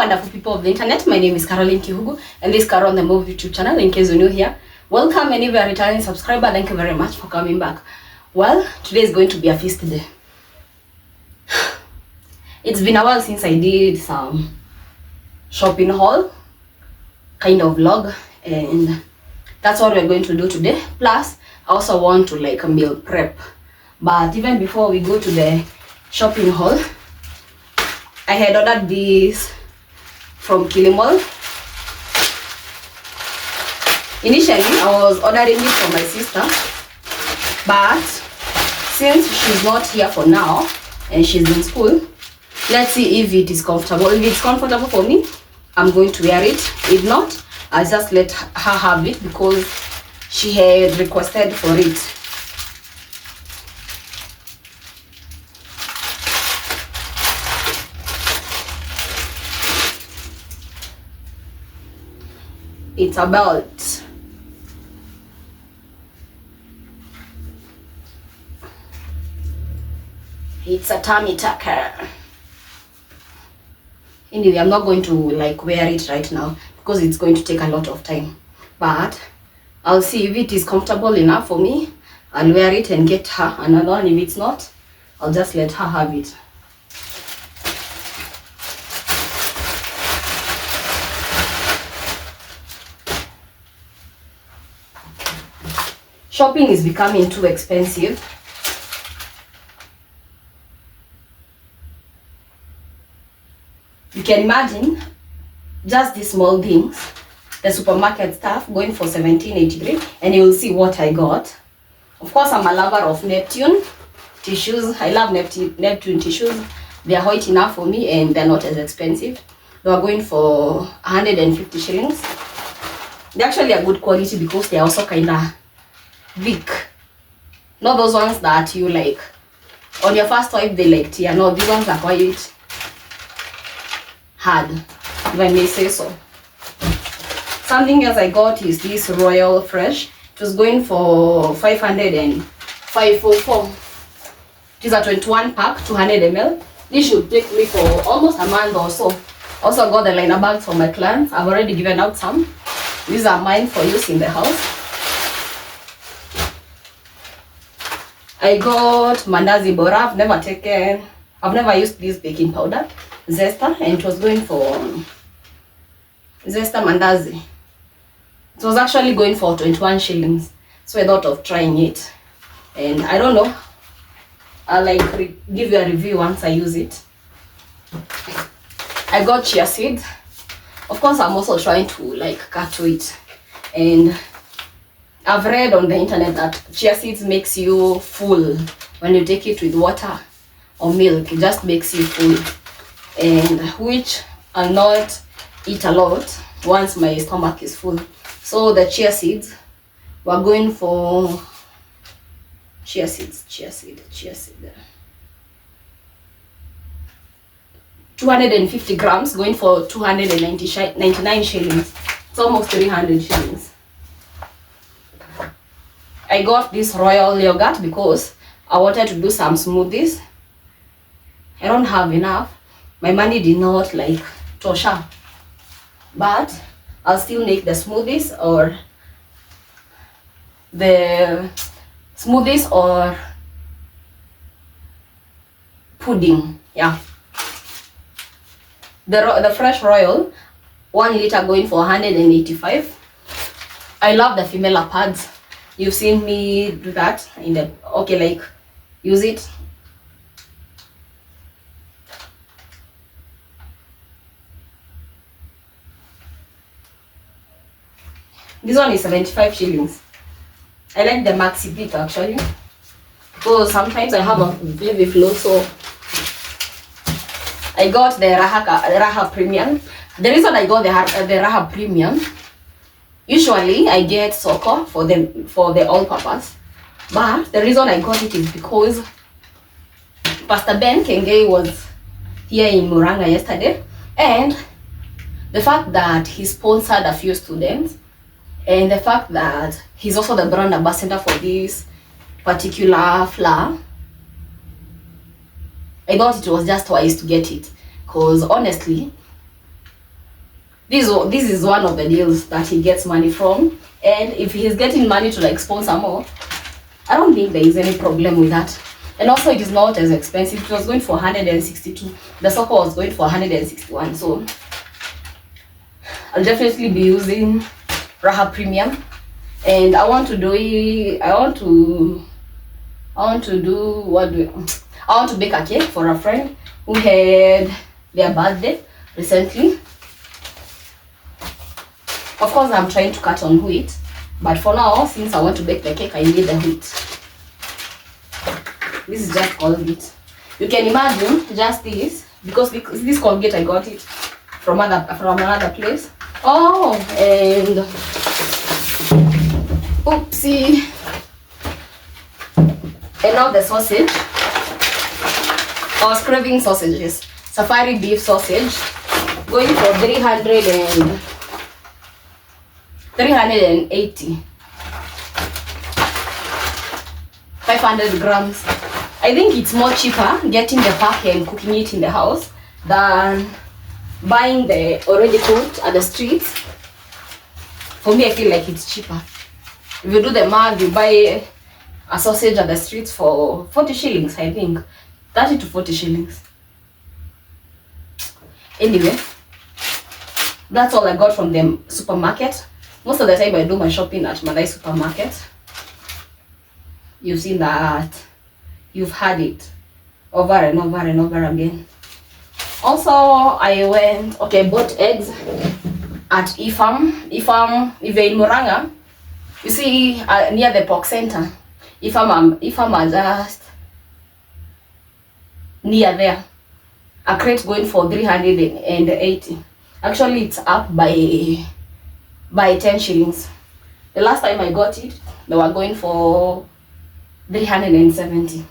wonderful people of the internet. My name is Caroline Kihugu and this is Carol on the Move YouTube channel. In case you're new here, welcome, and if you're a returning subscriber, thank you very much for coming back. Well, today is going to be a feast day. It's been a while since I did some shopping haul kind of vlog, and that's what we're going to do today. Plus, I also want to like a meal prep. But even before we go to the shopping haul, I had ordered this from Kilimall. Initially, I was ordering it for my sister, but since she's not here for now and she's in school, let's see if it is comfortable. If it's comfortable for me, I'm going to wear it. If not, I'll just let her have it because she had requested for it. It's a belt. It's a tummy tucker. Anyway, I'm not going to like wear it right now because it's going to take a lot of time. But I'll see if it is comfortable enough for me. I'll wear it and get her another one. If it's not, I'll just let her have it. Shopping is becoming too expensive. You can imagine just these small things, the supermarket stuff going for 17.83, and you will see what I got. Of course, I'm a lover of Neptune tissues. I love Neptune tissues. They are white enough for me and they're not as expensive. They are going for 150 shillings. They're actually a good quality because they are also kind of big. Not those ones that you like on your first swipe they like tear. No, these ones are quite hard, if I may say so. Something else I got is this Royal Fresh. It was going for 505.44. It is a 21 pack, 200 ml. This should take me for almost a month or so. Also got the liner bags for my clients. I've already given out some. These are mine for use in the house. I got Mandazi Bora. I've never used this baking powder, Zesta, and it was going for Zesta Mandazi. It was actually going for 21 shillings. So I thought of trying it. And I don't know, I'll like give you a review once I use it. I got chia seeds. Of course, I'm also trying to like cut to it. And I've read on the internet that chia seeds makes you full when you take it with water or milk. It just makes you full, and which I'll not eat a lot once my stomach is full. So the chia seeds, we're going for chia seed. 250 grams going for 299 shillings. It's almost 300 shillings. I got this royal yogurt because I wanted to do some smoothies. I don't have enough. My money did not like tosha. But I'll still make the smoothies or pudding. Yeah. The fresh royal, 1 liter going for 185. I love the female pads. You've seen me do that in the like use it. This one is 75 shillings. I like the maxi bit actually because sometimes I have a baby flow, so I got the Raha Premium. The reason I got the Raha Premium, usually I get Soko for the all-purpose, but the reason I got it is because Pastor Ben Kenge was here in Muranga yesterday, and the fact that he sponsored a few students, and the fact that he's also the brand ambassador for this particular flour, I thought it was just wise to get it, because honestly, This is one of the deals that he gets money from, and if he's getting money to like sponsor more, I don't think there is any problem with that. And also it is not as expensive. It was going for 162. The soccer was going for 161. So I'll definitely be using Raha Premium. And I want to do bake a cake for a friend who had their birthday recently. Of course, I'm trying to cut on wheat, but for now, since I want to bake the cake, I need the wheat. This is just Colgate. You can imagine just this, because this Colgate I got it from another place. Oh, and oopsie. And now the sausage. I was craving sausages. Safari beef sausage, going for 380. 500 grams. I think it's more cheaper getting the pack and cooking it in the house than buying the already cooked at the streets. For me, I feel like it's cheaper. If you do the math, you buy a sausage at the streets for 40 shillings, I think. 30 to 40 shillings. Anyway, that's all I got from the supermarket. Most of the time I do my shopping at Malai supermarket. You've seen that. You've had it over and over and over again. Also, I bought eggs at Ifam. Ifam, if you're in Muranga, you see near the pork center. Ifam are just near there. A crate going for 380. Actually, it's up by 10 shillings. The last time I got it, they were going for 370.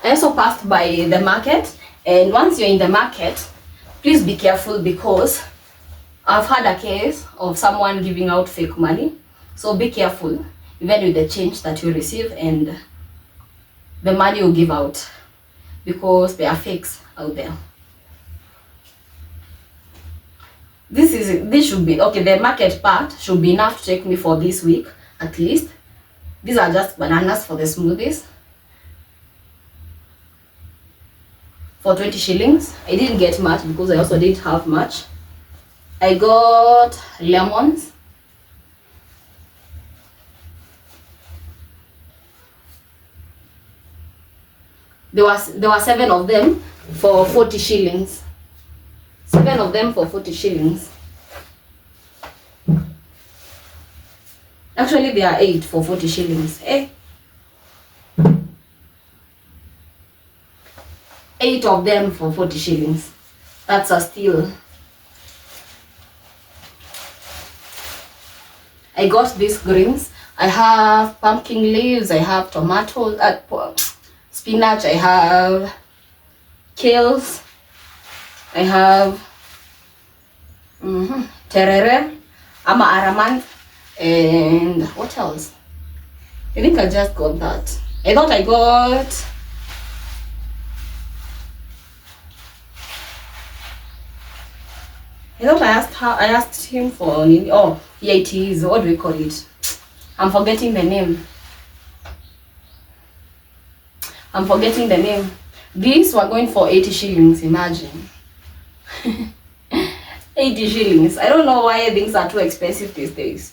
I also passed by the market, and once you're in the market, please be careful, because I've had a case of someone giving out fake money. So be careful, even with the change that you receive and the money you give out, because there are fakes out there. This should be okay. The market part should be enough to take me for this week at least. These are just bananas for the smoothies for 20 shillings. I didn't get much because I also didn't have much. I got lemons. There were 7 of them for 40 shillings. 7 of them for 40 shillings. Actually, there are 8 for 40 shillings. 8 of them for 40 shillings. That's a steal. I got these greens. I have pumpkin leaves, I have tomatoes, spinach, I have kales, I have terere, ama aramanth, and what else? I think I just got that. I thought I asked him for, oh, yeah, it is, what do we call it? I'm forgetting the name. These were going for 80 shillings, imagine. 80 shillings. I don't know why things are too expensive these days.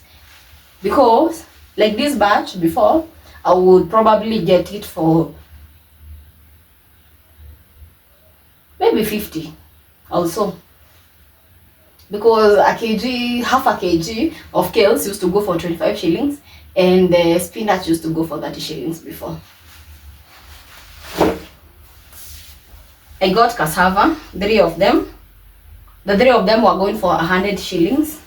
Because, like this batch before, I would probably get it for maybe 50 also. Because half a kg of kales used to go for 25 shillings, and the spinach used to go for 30 shillings before. I got cassava, 3 of them. The 3 of them were going for 100 shillings.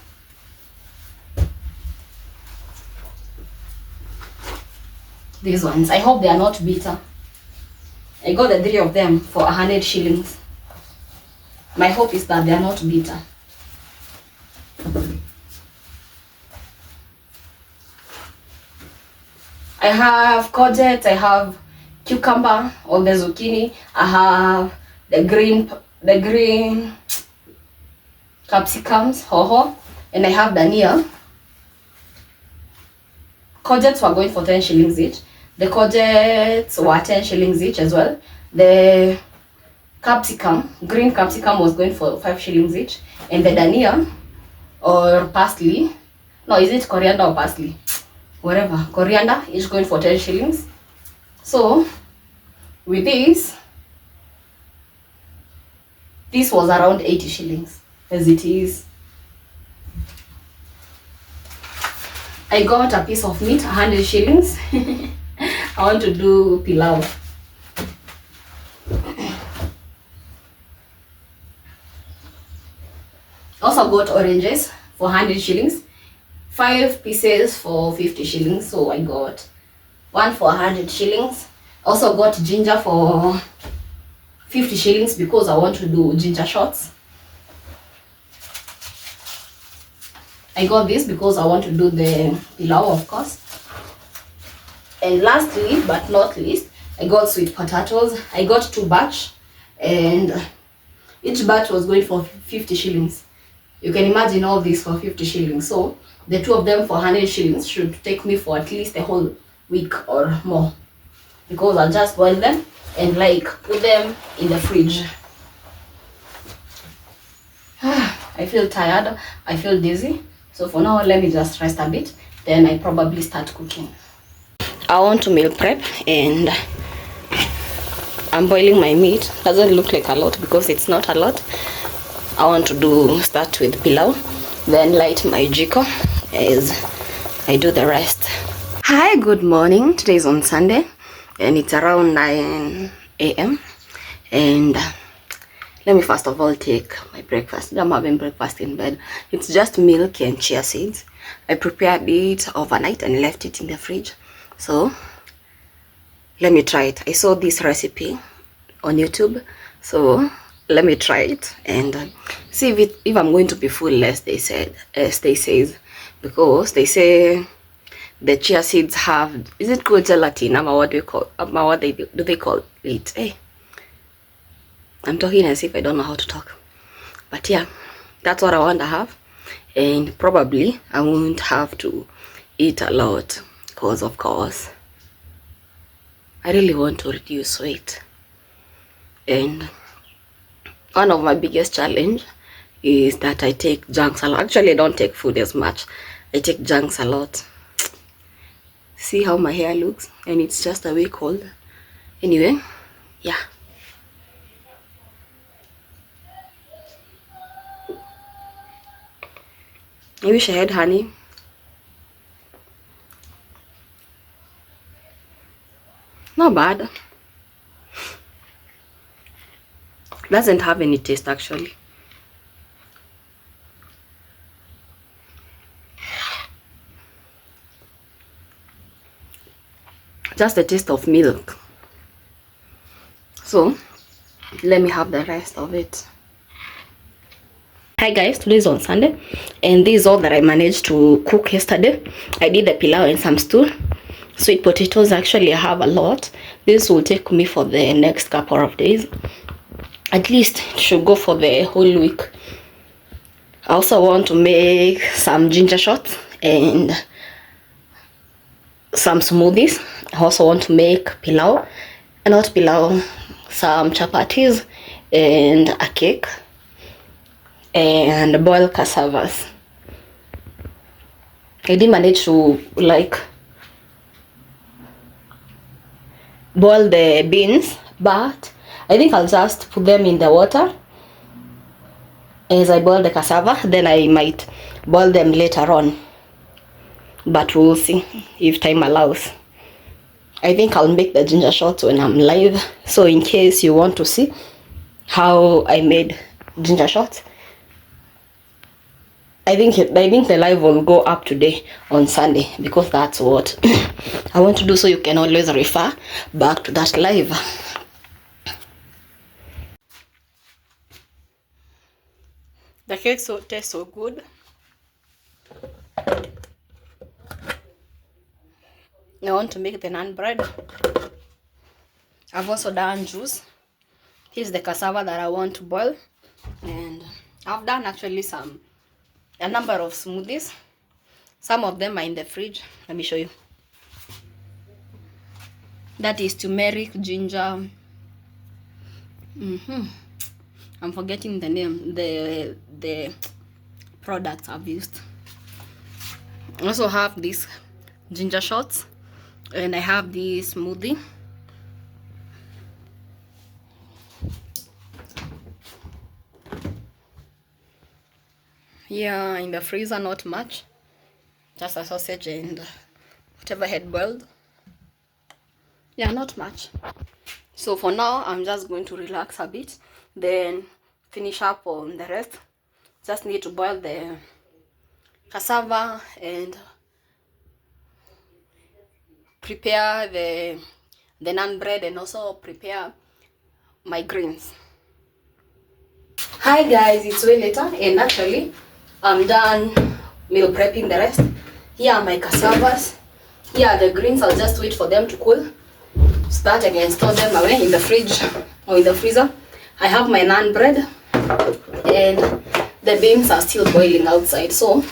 These ones, I hope they are not bitter. I got the 3 of them for 100 shillings. My hope is that they are not bitter. I have courgette, I have cucumber or the zucchini. I have the green capsicums, hoho, and I have dania. Courgettes were going for 10 shillings each. The courgettes were 10 shillings each as well. The green capsicum was going for 5 shillings each. And the dania or parsley, no, is it coriander or parsley? Whatever, coriander is going for 10 shillings. So with this was around 80 shillings as it is. I got a piece of meat, 100 shillings. I want to do pilau. Also got oranges for 100 shillings. 5 pieces for 50 shillings. So I got one for 100 shillings. Also got ginger for 50 shillings because I want to do ginger shots. I got this because I want to do the pilau, of course. And lastly, but not least, I got sweet potatoes. I got 2 batch, and each batch was going for 50 shillings. You can imagine all this for 50 shillings. So the 2 of them for 100 shillings should take me for at least a whole week or more, because I'll just boil them and like put them in the fridge. I feel tired, I feel dizzy. So for now, let me just rest a bit, then I probably start cooking. I want to meal prep, and I'm boiling my meat. Doesn't look like a lot because it's not a lot. I want to start with pilau, then light my jiko as I do the rest. Hi, good morning. Today is on Sunday and it's around 9 a.m. and let me first of all take my breakfast. I'm having breakfast in bed. It's just milk and chia seeds. I prepared it overnight and left it in the fridge. So let me try it. I saw this recipe on YouTube, so let me try it and see if I'm going to be full, as they says, because they say the chia seeds have, is it called gelatin? What do they call it? Hey, I'm talking as if I don't know how to talk, but yeah, that's what I want to have. And probably I won't have to eat a lot because of course I really want to reduce weight. And one of my biggest challenge is that I take junks a lot. Actually, I don't take food as much. I take junks a lot. See how my hair looks, and it's just a week old. Anyway, yeah. I wish I had honey. Not bad. Doesn't have any taste actually. Just the taste of milk. So let me have the rest of it. Hi guys, today is on Sunday and this is all that I managed to cook yesterday. I did the pilau and some stew. Sweet potatoes, actually I have a lot. This will take me for the next couple of days. At least it should go for the whole week. I also want to make some ginger shots and some smoothies. I also want to make pilau, not pilau, some chapatis and a cake and boil cassavas. I did manage to like boil the beans, but I think I'll just put them in the water as I boil the cassava. Then I might boil them later on, but we'll see if time allows. I think I'll make the ginger shots when I'm live, so in case you want to see how I made ginger shots, I think the live will go up today on Sunday, because that's what I want to do, so you can always refer back to that live. The cake tastes so good. I want to make the naan bread. I've also done juice. Here's the cassava that I want to boil, and I've done actually a number of smoothies. Some of them are in the fridge. Let me show you. That is turmeric, ginger. I'm forgetting the name, the products I've used. I also have these ginger shots, and I have this smoothie. Yeah, in the freezer, not much, just a sausage and whatever I had boiled. Yeah, not much. So for now, I'm just going to relax a bit, then finish up on the rest. Just need to boil the cassava and prepare the naan bread, and also prepare my greens. Hi guys, it's way later, and actually I'm done meal prepping the rest. Here are my cassavas. Here are the greens. I'll just wait for them to cool so that I can store them away in the fridge or in the freezer. I have my naan bread, and the beans are still boiling outside. So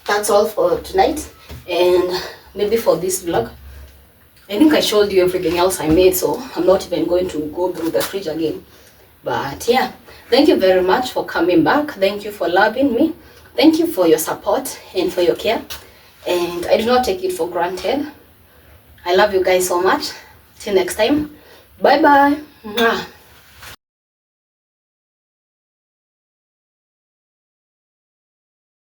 that's all for tonight, and maybe for this vlog. I think I showed you everything else I made, so I'm not even going to go through the fridge again. But yeah, thank you very much for coming back. Thank you for loving me. Thank you for your support and for your care. And I do not take it for granted. I love you guys so much. Till next time. Bye bye. Mwah.